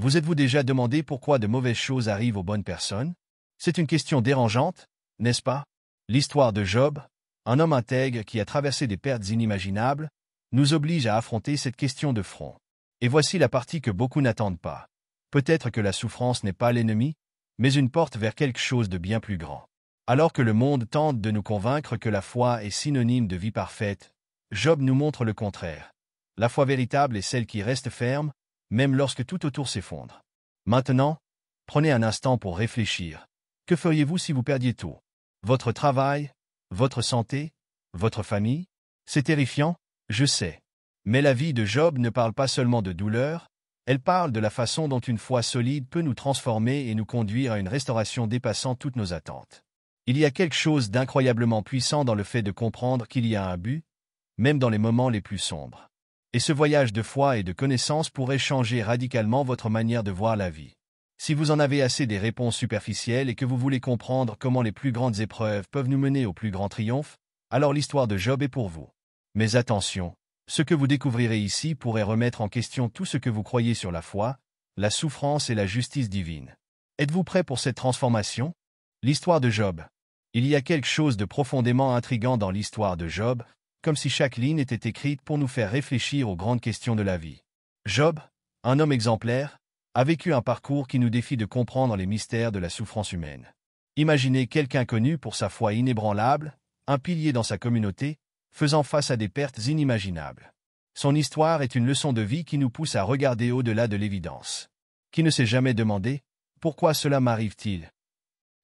Vous êtes-vous déjà demandé pourquoi de mauvaises choses arrivent aux bonnes personnes? C'est une question dérangeante, n'est-ce pas? L'histoire de Job, un homme intègre qui a traversé des pertes inimaginables, nous oblige à affronter cette question de front. Et voici la partie que beaucoup n'attendent pas. Peut-être que la souffrance n'est pas l'ennemi, mais une porte vers quelque chose de bien plus grand. Alors que le monde tente de nous convaincre que la foi est synonyme de vie parfaite, Job nous montre le contraire. La foi véritable est celle qui reste ferme, même lorsque tout autour s'effondre. Maintenant, prenez un instant pour réfléchir. Que feriez-vous si vous perdiez tout? Votre travail, votre santé, votre famille? C'est terrifiant, je sais. Mais la vie de Job ne parle pas seulement de douleur, elle parle de la façon dont une foi solide peut nous transformer et nous conduire à une restauration dépassant toutes nos attentes. Il y a quelque chose d'incroyablement puissant dans le fait de comprendre qu'il y a un but, même dans les moments les plus sombres. Et ce voyage de foi et de connaissance pourrait changer radicalement votre manière de voir la vie. Si vous en avez assez des réponses superficielles et que vous voulez comprendre comment les plus grandes épreuves peuvent nous mener au plus grand triomphe, alors l'histoire de Job est pour vous. Mais attention, ce que vous découvrirez ici pourrait remettre en question tout ce que vous croyez sur la foi, la souffrance et la justice divine. Êtes-vous prêt pour cette transformation? L'histoire de Job. Il y a quelque chose de profondément intrigant dans l'histoire de Job, comme si chaque ligne était écrite pour nous faire réfléchir aux grandes questions de la vie. Job, un homme exemplaire, a vécu un parcours qui nous défie de comprendre les mystères de la souffrance humaine. Imaginez quelqu'un connu pour sa foi inébranlable, un pilier dans sa communauté, faisant face à des pertes inimaginables. Son histoire est une leçon de vie qui nous pousse à regarder au-delà de l'évidence. Qui ne s'est jamais demandé « Pourquoi cela m'arrive-t-il »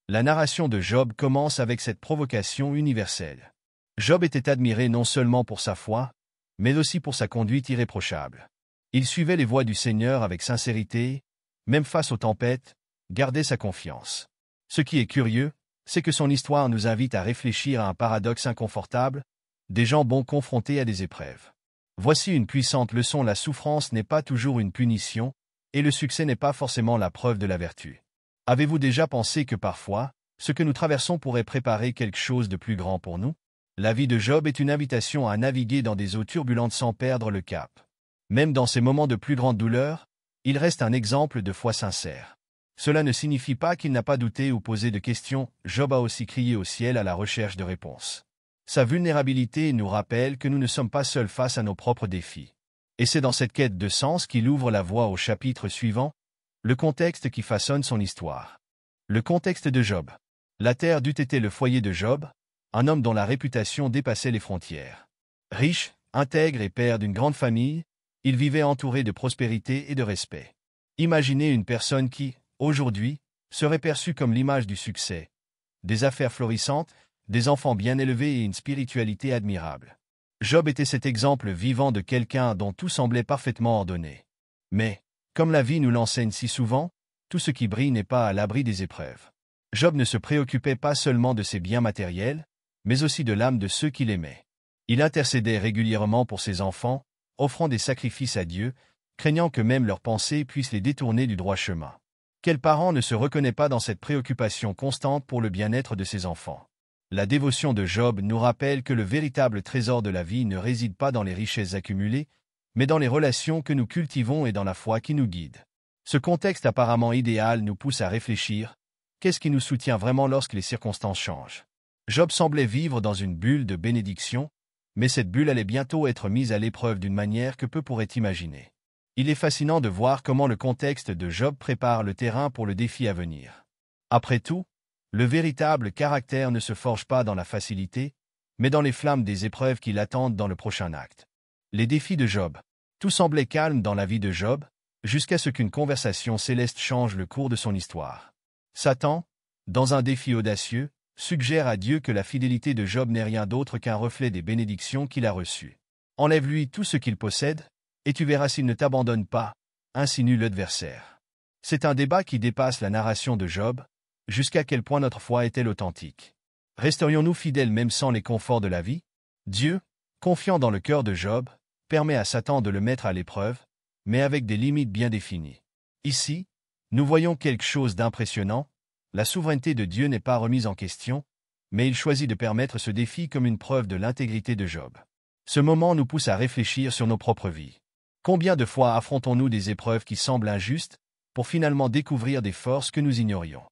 La narration de Job commence avec cette provocation universelle. Job était admiré non seulement pour sa foi, mais aussi pour sa conduite irréprochable. Il suivait les voies du Seigneur avec sincérité, même face aux tempêtes, gardait sa confiance. Ce qui est curieux, c'est que son histoire nous invite à réfléchir à un paradoxe inconfortable, des gens bons confrontés à des épreuves. Voici une puissante leçon: la souffrance n'est pas toujours une punition, et le succès n'est pas forcément la preuve de la vertu. Avez-vous déjà pensé que parfois, ce que nous traversons pourrait préparer quelque chose de plus grand pour nous? La vie de Job est une invitation à naviguer dans des eaux turbulentes sans perdre le cap. Même dans ces moments de plus grande douleur, il reste un exemple de foi sincère. Cela ne signifie pas qu'il n'a pas douté ou posé de questions. Job a aussi crié au ciel à la recherche de réponses. Sa vulnérabilité nous rappelle que nous ne sommes pas seuls face à nos propres défis. Et c'est dans cette quête de sens qu'il ouvre la voie au chapitre suivant, le contexte qui façonne son histoire. Le contexte de Job. La terre dut été le foyer de Job, un homme dont la réputation dépassait les frontières. Riche, intègre et père d'une grande famille, il vivait entouré de prospérité et de respect. Imaginez une personne qui, aujourd'hui, serait perçue comme l'image du succès, des affaires florissantes, des enfants bien élevés et une spiritualité admirable. Job était cet exemple vivant de quelqu'un dont tout semblait parfaitement ordonné. Mais, comme la vie nous l'enseigne si souvent, tout ce qui brille n'est pas à l'abri des épreuves. Job ne se préoccupait pas seulement de ses biens matériels, mais aussi de l'âme de ceux qu'il aimait. Il intercédait régulièrement pour ses enfants, offrant des sacrifices à Dieu, craignant que même leurs pensées puissent les détourner du droit chemin. Quel parent ne se reconnaît pas dans cette préoccupation constante pour le bien-être de ses enfants? La dévotion de Job nous rappelle que le véritable trésor de la vie ne réside pas dans les richesses accumulées, mais dans les relations que nous cultivons et dans la foi qui nous guide. Ce contexte apparemment idéal nous pousse à réfléchir: qu'est-ce qui nous soutient vraiment lorsque les circonstances changent? Job semblait vivre dans une bulle de bénédiction, mais cette bulle allait bientôt être mise à l'épreuve d'une manière que peu pourraient imaginer. Il est fascinant de voir comment le contexte de Job prépare le terrain pour le défi à venir. Après tout, le véritable caractère ne se forge pas dans la facilité, mais dans les flammes des épreuves qui l'attendent dans le prochain acte. Les défis de Job. Tout semblait calme dans la vie de Job, jusqu'à ce qu'une conversation céleste change le cours de son histoire. Satan, dans un défi audacieux, suggère à Dieu que la fidélité de Job n'est rien d'autre qu'un reflet des bénédictions qu'il a reçues. Enlève-lui tout ce qu'il possède, et tu verras s'il ne t'abandonne pas, insinue l'adversaire. C'est un débat qui dépasse la narration de Job. Jusqu'à quel point notre foi est-elle authentique? Resterions-nous fidèles même sans les conforts de la vie? Dieu, confiant dans le cœur de Job, permet à Satan de le mettre à l'épreuve, mais avec des limites bien définies. Ici, nous voyons quelque chose d'impressionnant. La souveraineté de Dieu n'est pas remise en question, mais il choisit de permettre ce défi comme une preuve de l'intégrité de Job. Ce moment nous pousse à réfléchir sur nos propres vies. Combien de fois affrontons-nous des épreuves qui semblent injustes, pour finalement découvrir des forces que nous ignorions.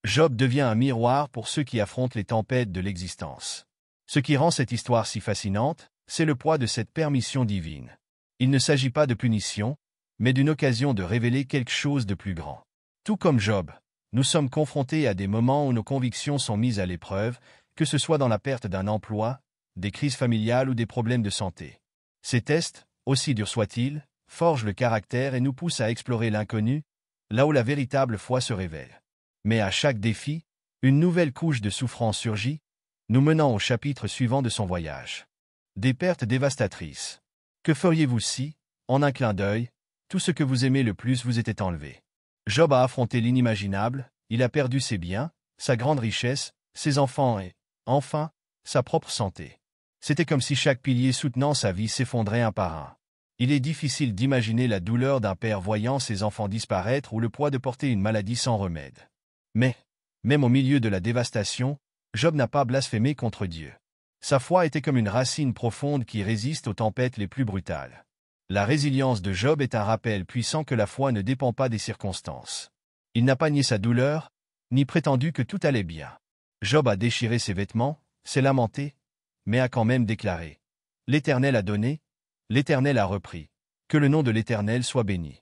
Job devient un miroir pour ceux qui affrontent les tempêtes de l'existence. Ce qui rend cette histoire si fascinante, c'est le poids de cette permission divine. Il ne s'agit pas de punition, mais d'une occasion de révéler quelque chose de plus grand. Tout comme Job, nous sommes confrontés à des moments où nos convictions sont mises à l'épreuve, que ce soit dans la perte d'un emploi, des crises familiales ou des problèmes de santé. Ces tests, aussi durs soient-ils, forgent le caractère et nous poussent à explorer l'inconnu, là où la véritable foi se révèle. Mais à chaque défi, une nouvelle couche de souffrance surgit, nous menant au chapitre suivant de son voyage. Des pertes dévastatrices. Que feriez-vous si, en un clin d'œil, tout ce que vous aimez le plus vous était enlevé? Job a affronté l'inimaginable, il a perdu ses biens, sa grande richesse, ses enfants et, enfin, sa propre santé. C'était comme si chaque pilier soutenant sa vie s'effondrait un par un. Il est difficile d'imaginer la douleur d'un père voyant ses enfants disparaître ou le poids de porter une maladie sans remède. Mais, même au milieu de la dévastation, Job n'a pas blasphémé contre Dieu. Sa foi était comme une racine profonde qui résiste aux tempêtes les plus brutales. La résilience de Job est un rappel puissant que la foi ne dépend pas des circonstances. Il n'a pas nié sa douleur, ni prétendu que tout allait bien. Job a déchiré ses vêtements, s'est lamenté, mais a quand même déclaré « L'Éternel a donné, l'Éternel a repris, que le nom de l'Éternel soit béni ».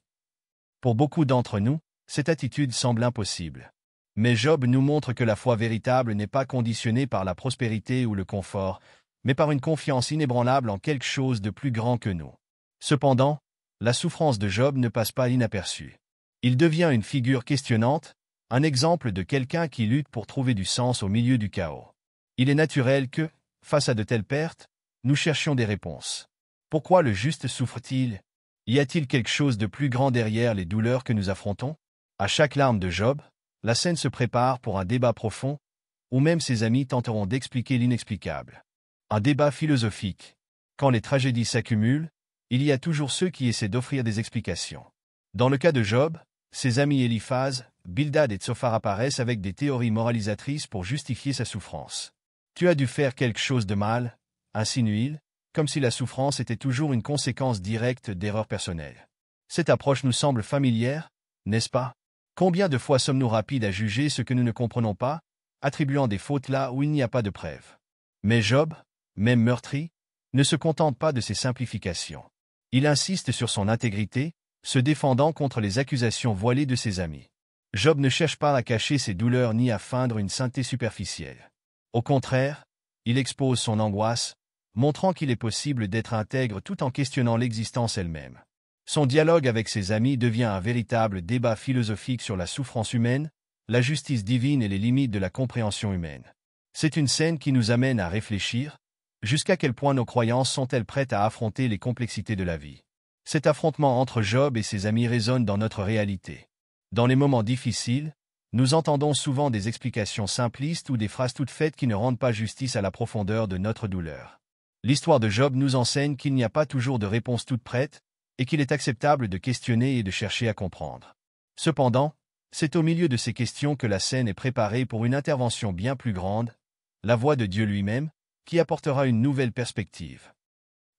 Pour beaucoup d'entre nous, cette attitude semble impossible. Mais Job nous montre que la foi véritable n'est pas conditionnée par la prospérité ou le confort, mais par une confiance inébranlable en quelque chose de plus grand que nous. Cependant, la souffrance de Job ne passe pas inaperçue. Il devient une figure questionnante, un exemple de quelqu'un qui lutte pour trouver du sens au milieu du chaos. Il est naturel que, face à de telles pertes, nous cherchions des réponses. Pourquoi le juste souffre-t-il? Y a-t-il quelque chose de plus grand derrière les douleurs que nous affrontons? À chaque larme de Job, la scène se prépare pour un débat profond, où même ses amis tenteront d'expliquer l'inexplicable. Un débat philosophique. Quand les tragédies s'accumulent, il y a toujours ceux qui essaient d'offrir des explications. Dans le cas de Job, ses amis Éliphaz, Bildad et Tsophar apparaissent avec des théories moralisatrices pour justifier sa souffrance. Tu as dû faire quelque chose de mal, insinue-t-il, comme si la souffrance était toujours une conséquence directe d'erreurs personnelles. Cette approche nous semble familière, n'est-ce pas? Combien de fois sommes-nous rapides à juger ce que nous ne comprenons pas, attribuant des fautes là où il n'y a pas de preuves? Mais Job, même meurtri, ne se contente pas de ces simplifications. Il insiste sur son intégrité, se défendant contre les accusations voilées de ses amis. Job ne cherche pas à cacher ses douleurs ni à feindre une sainteté superficielle. Au contraire, il expose son angoisse, montrant qu'il est possible d'être intègre tout en questionnant l'existence elle-même. Son dialogue avec ses amis devient un véritable débat philosophique sur la souffrance humaine, la justice divine et les limites de la compréhension humaine. C'est une scène qui nous amène à réfléchir, jusqu'à quel point nos croyances sont-elles prêtes à affronter les complexités de la vie. Cet affrontement entre Job et ses amis résonne dans notre réalité. Dans les moments difficiles, nous entendons souvent des explications simplistes ou des phrases toutes faites qui ne rendent pas justice à la profondeur de notre douleur. L'histoire de Job nous enseigne qu'il n'y a pas toujours de réponse toute prête, et qu'il est acceptable de questionner et de chercher à comprendre. Cependant, c'est au milieu de ces questions que la scène est préparée pour une intervention bien plus grande, la voix de Dieu lui-même, qui apportera une nouvelle perspective.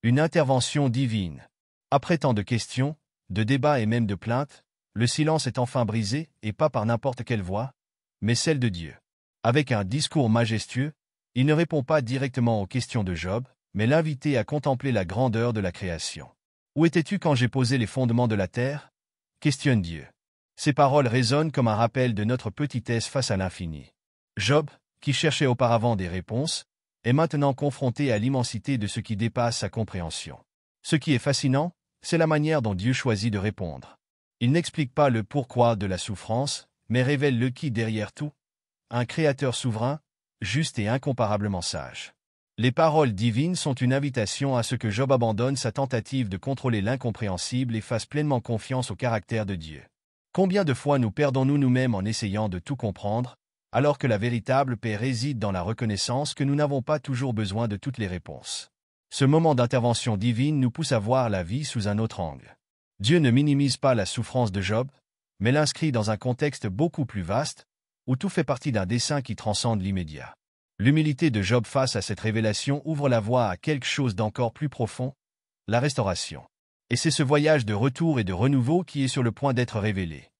Une intervention divine. Après tant de questions, de débats et même de plaintes, le silence est enfin brisé, et pas par n'importe quelle voix, mais celle de Dieu. Avec un discours majestueux, il ne répond pas directement aux questions de Job, mais l'invite à contempler la grandeur de la création. Où étais-tu quand j'ai posé les fondements de la terre? Questionne Dieu. Ces paroles résonnent comme un rappel de notre petitesse face à l'infini. Job, qui cherchait auparavant des réponses, est maintenant confronté à l'immensité de ce qui dépasse sa compréhension. Ce qui est fascinant, c'est la manière dont Dieu choisit de répondre. Il n'explique pas le pourquoi de la souffrance, mais révèle le qui derrière tout, un Créateur souverain, juste et incomparablement sage. Les paroles divines sont une invitation à ce que Job abandonne sa tentative de contrôler l'incompréhensible et fasse pleinement confiance au caractère de Dieu. Combien de fois nous perdons-nous nous-mêmes en essayant de tout comprendre, alors que la véritable paix réside dans la reconnaissance que nous n'avons pas toujours besoin de toutes les réponses. Ce moment d'intervention divine nous pousse à voir la vie sous un autre angle. Dieu ne minimise pas la souffrance de Job, mais l'inscrit dans un contexte beaucoup plus vaste, où tout fait partie d'un dessein qui transcende l'immédiat. L'humilité de Job face à cette révélation ouvre la voie à quelque chose d'encore plus profond, la restauration. Et c'est ce voyage de retour et de renouveau qui est sur le point d'être révélé.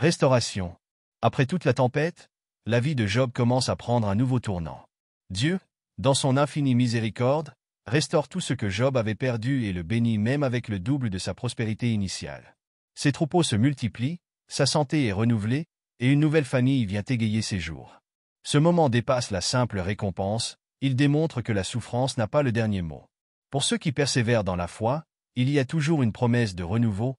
Restauration. Après toute la tempête, la vie de Job commence à prendre un nouveau tournant. Dieu, dans son infinie miséricorde, restaure tout ce que Job avait perdu et le bénit même avec le double de sa prospérité initiale. Ses troupeaux se multiplient, sa santé est renouvelée, et une nouvelle famille vient égayer ses jours. Ce moment dépasse la simple récompense, il démontre que la souffrance n'a pas le dernier mot. Pour ceux qui persévèrent dans la foi, il y a toujours une promesse de renouveau,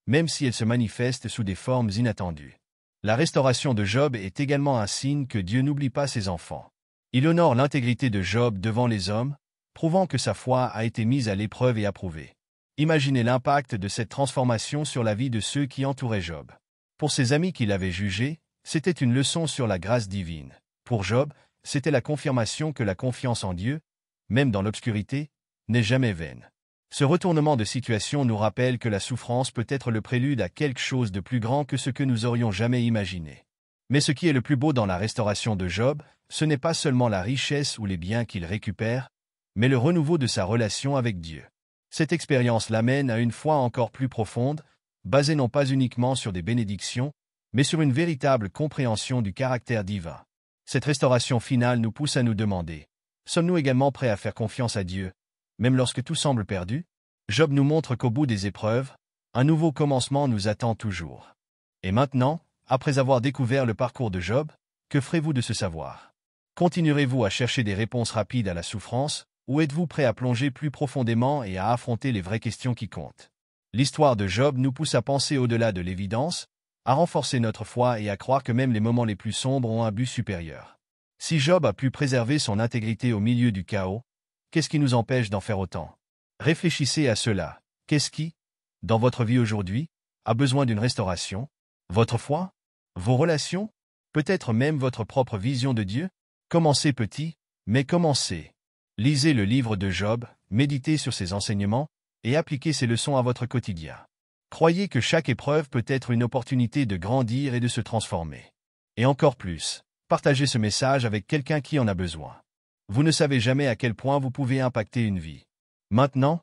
même si elle se manifeste sous des formes inattendues. La restauration de Job est également un signe que Dieu n'oublie pas ses enfants. Il honore l'intégrité de Job devant les hommes, prouvant que sa foi a été mise à l'épreuve et approuvée. Imaginez l'impact de cette transformation sur la vie de ceux qui entouraient Job. Pour ses amis qui l'avaient jugé, c'était une leçon sur la grâce divine. Pour Job, c'était la confirmation que la confiance en Dieu, même dans l'obscurité, n'est jamais vaine. Ce retournement de situation nous rappelle que la souffrance peut être le prélude à quelque chose de plus grand que ce que nous aurions jamais imaginé. Mais ce qui est le plus beau dans la restauration de Job, ce n'est pas seulement la richesse ou les biens qu'il récupère, mais le renouveau de sa relation avec Dieu. Cette expérience l'amène à une foi encore plus profonde, basée non pas uniquement sur des bénédictions, mais sur une véritable compréhension du caractère divin. Cette restauration finale nous pousse à nous demander, sommes-nous également prêts à faire confiance à Dieu, même lorsque tout semble perdu? Job nous montre qu'au bout des épreuves, un nouveau commencement nous attend toujours. Et maintenant, après avoir découvert le parcours de Job, que ferez-vous de ce savoir? Continuerez-vous à chercher des réponses rapides à la souffrance, ou êtes-vous prêt à plonger plus profondément et à affronter les vraies questions qui comptent? L'histoire de Job nous pousse à penser au-delà de l'évidence, à renforcer notre foi et à croire que même les moments les plus sombres ont un but supérieur. Si Job a pu préserver son intégrité au milieu du chaos, qu'est-ce qui nous empêche d'en faire autant? Réfléchissez à cela. Qu'est-ce qui, dans votre vie aujourd'hui, a besoin d'une restauration? Votre foi? Vos relations? Peut-être même votre propre vision de Dieu? Commencez petit, mais commencez. Lisez le livre de Job, méditez sur ses enseignements, et appliquez ces leçons à votre quotidien. Croyez que chaque épreuve peut être une opportunité de grandir et de se transformer. Et encore plus, partagez ce message avec quelqu'un qui en a besoin. Vous ne savez jamais à quel point vous pouvez impacter une vie. Maintenant,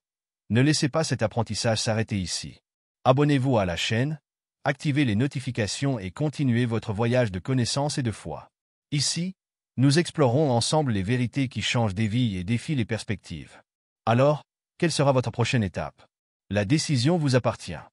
ne laissez pas cet apprentissage s'arrêter ici. Abonnez-vous à la chaîne, activez les notifications et continuez votre voyage de connaissance et de foi. Ici, nous explorons ensemble les vérités qui changent des vies et défient les perspectives. Alors, quelle sera votre prochaine étape? La décision vous appartient.